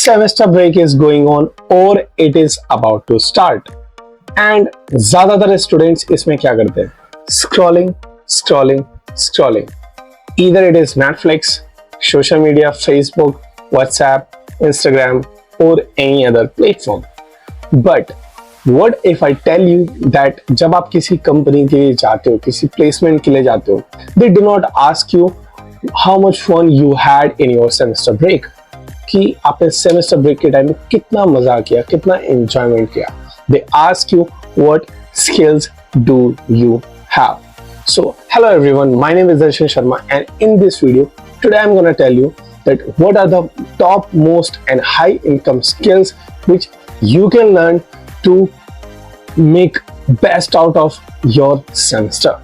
semester break is going on or it is about to start and ज़्यादातर students इसमें क्या करते हैं? Scrolling, scrolling, scrolling. Either it is Netflix, social media, Facebook, WhatsApp, Instagram or any other platform. But what if I tell you that जब आप किसी company के लिए जाते हो, किसी प्लेसमेंट के लिए जाते हो, they do not ask you how much fun you had in your semester break. कि आपने सेमेस्टर ब्रेक के टाइम में कितना मजा किया, कितना एंजॉयमेंट किया. They ask you what skills do you have. So hello everyone, my name is Darshan Sharma and in this video today I'm going to tell you that what are the top most and high income skills which you can learn to make best out of your semester.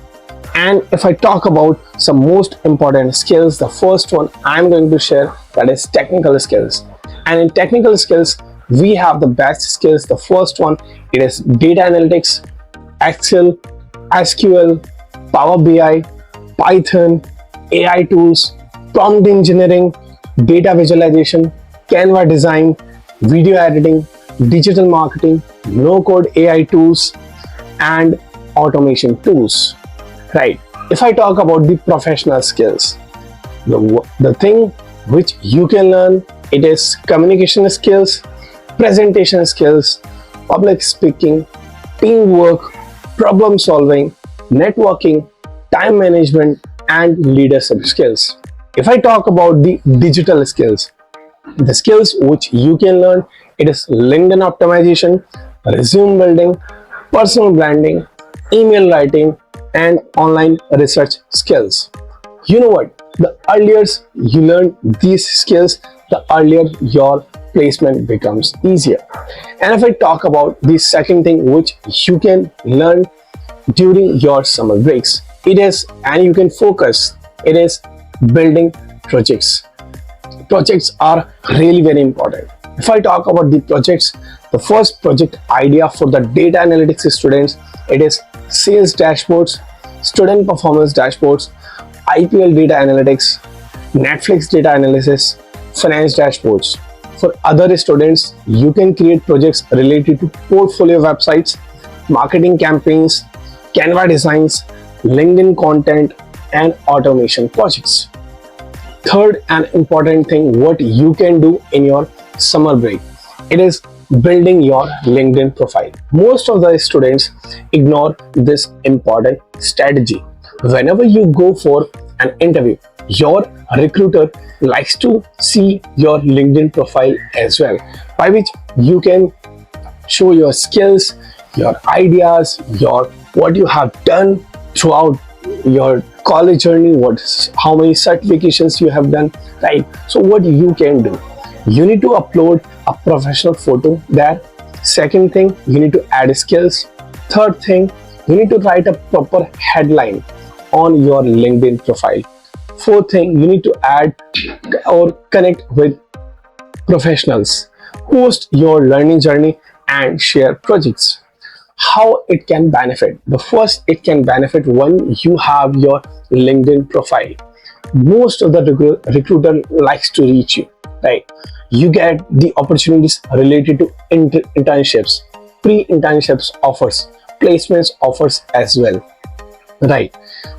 And if I talk about some most important skills, the first one I'm going to share that is technical skills. And in technical skills, we have the best skills. The first one, it is data analytics, Excel, SQL, Power BI, Python, AI tools, prompt engineering, data visualization, Canva design, video editing, digital marketing, no-code AI tools, and automation tools. Right. If I talk about the professional skills, the thing which you can learn, it is communication skills, presentation skills, public speaking, teamwork, problem solving, networking, time management, and leadership skills. If I talk about the digital skills, the skills which you can learn, it is LinkedIn optimization, resume building, personal branding, email writing, and online research skills. You know what? The earlier you learn these skills, the earlier your placement becomes easier. And if I talk about the second thing which you can learn during your summer breaks, it is, and you can focus, it is building projects. Projects are really very important. If I talk about the projects, the first project idea for the data analytics students, it is sales dashboards, student performance dashboards, IPL data analytics, Netflix data analysis, finance dashboards. For other students, you can create projects related to portfolio websites, marketing campaigns, Canva designs, LinkedIn content, and automation projects. Third and important thing what you can do in your summer break, it is building your LinkedIn profile. Most of the students ignore this important strategy. Whenever you go for an interview, your recruiter likes to see your LinkedIn profile as well, by which you can show your skills, your ideas, what you have done throughout your college journey, how many certifications you have done, right? So what you can do, you need to upload a professional photo there. Second thing, you need to add skills. Third thing, you need to write a proper headline on your LinkedIn profile. Fourth thing, you need to add or connect with professionals, host your learning journey, and share projects. How it can benefit? The first, it can benefit when you have your LinkedIn profile. Most of the recruiter likes to reach you, right? You get the opportunities related to internships, pre-internships offers, placements offers as well, right?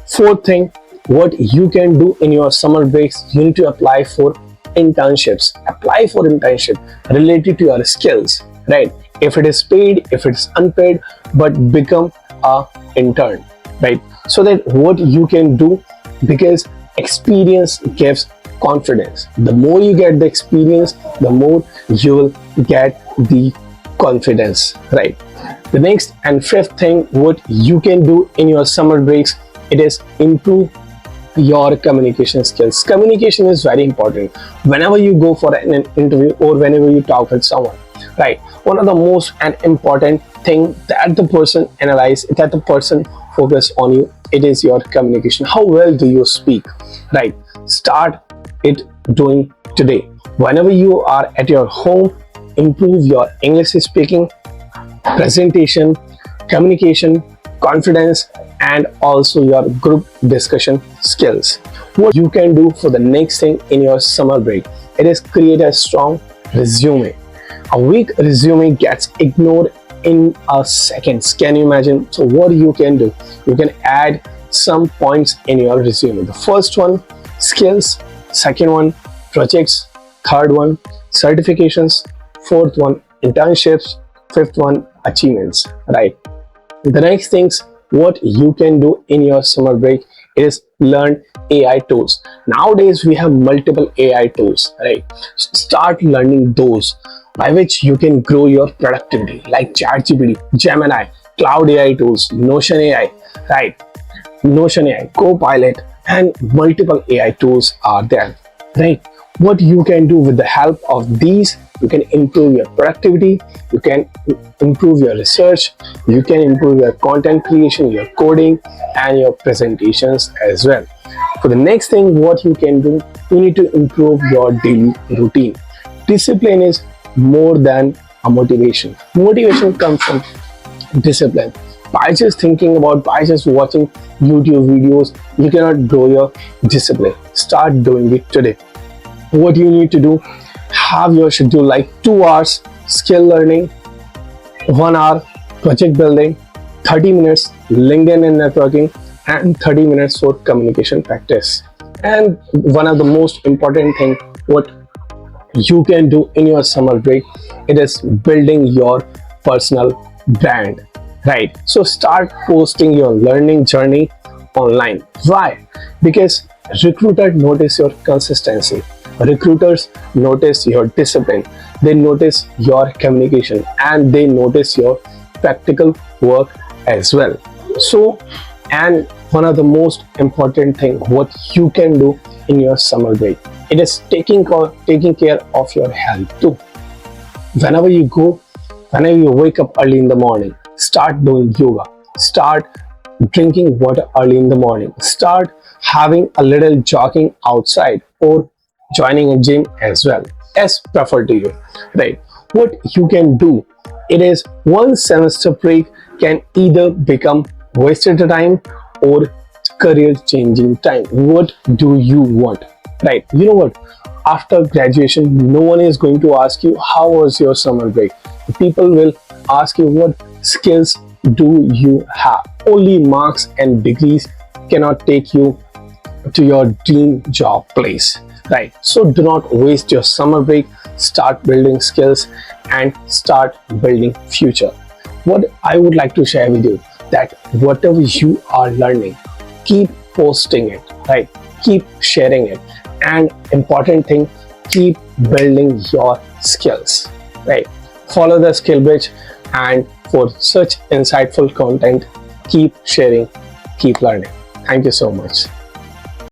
Fourth thing, what you can do in your summer breaks, you need to apply for internships. Apply for internship related to your skills, right? If it is paid, if it's unpaid, but become a intern, right? So that what you can do, because experience gives confidence. The more you get the experience, the more you will get the confidence, right? The next and fifth thing what you can do in your summer breaks, it is improve your communication skills. Communication is very important whenever you go for an interview or whenever you talk with someone, right? One of the most and important thing that the person analyze, that the person focus on you, it is your communication. How well do you speak, right? Start it doing today. Whenever you are at your home, improve your English speaking, presentation, communication, confidence, and also your group discussion skills. What you can do for the next thing in your summer break, it is create a strong resume. A weak resume gets ignored in a seconds. Can you imagine? So what you can do, you can add some points in your resume. The first one, skills. Second one, projects. Third one, certifications. Fourth one, internships. Fifth one, achievements, right? The next things what you can do in your summer break is learn AI tools. Nowadays we have multiple AI tools, right? Start learning those by which you can grow your productivity, like ChatGPT, Gemini, Cloud AI tools, Notion AI, right? Notion AI, Copilot, and multiple AI tools are there, right? What you can do with the help of these, you can improve your productivity, you can improve your research, you can improve your content creation, your coding, and your presentations as well. For the next thing, what you can do, you need to improve your daily routine. Discipline is more than a motivation. Motivation comes from discipline. By just thinking about, by just watching YouTube videos, you cannot grow your discipline. Start doing it today. What you need to do, have your schedule like 2 hours skill learning, 1 hour project building, 30 minutes LinkedIn and networking, and 30 minutes for communication practice. And one of the most important thing what you can do in your summer break, it is building your personal brand, right? So start posting your learning journey online. Why? Because recruiters notice your consistency, recruiters notice your discipline, they notice your communication, and they notice your practical work as well. So, and one of the most important thing what you can do in your summer break, it is taking care of your health too. Whenever you wake up early in the morning, start doing yoga, start drinking water early in the morning, start having a little jogging outside, or joining a gym as well, as preferred to you, right? What you can do, it is one semester break can either become wasted time or career changing time. What do you want, right? You know what, after graduation no one is going to ask you how was your summer break. People will ask you what skills do you have. Only marks and degrees cannot take you to your dream job place, right? So do not waste your summer break. Start building skills and start building future. What I would like to share with you, that whatever you are learning, keep posting it, right? Keep sharing it, and important thing, keep building your skills, right? Follow the skill bridge, and for such insightful content, keep sharing, keep learning. Thank you so much.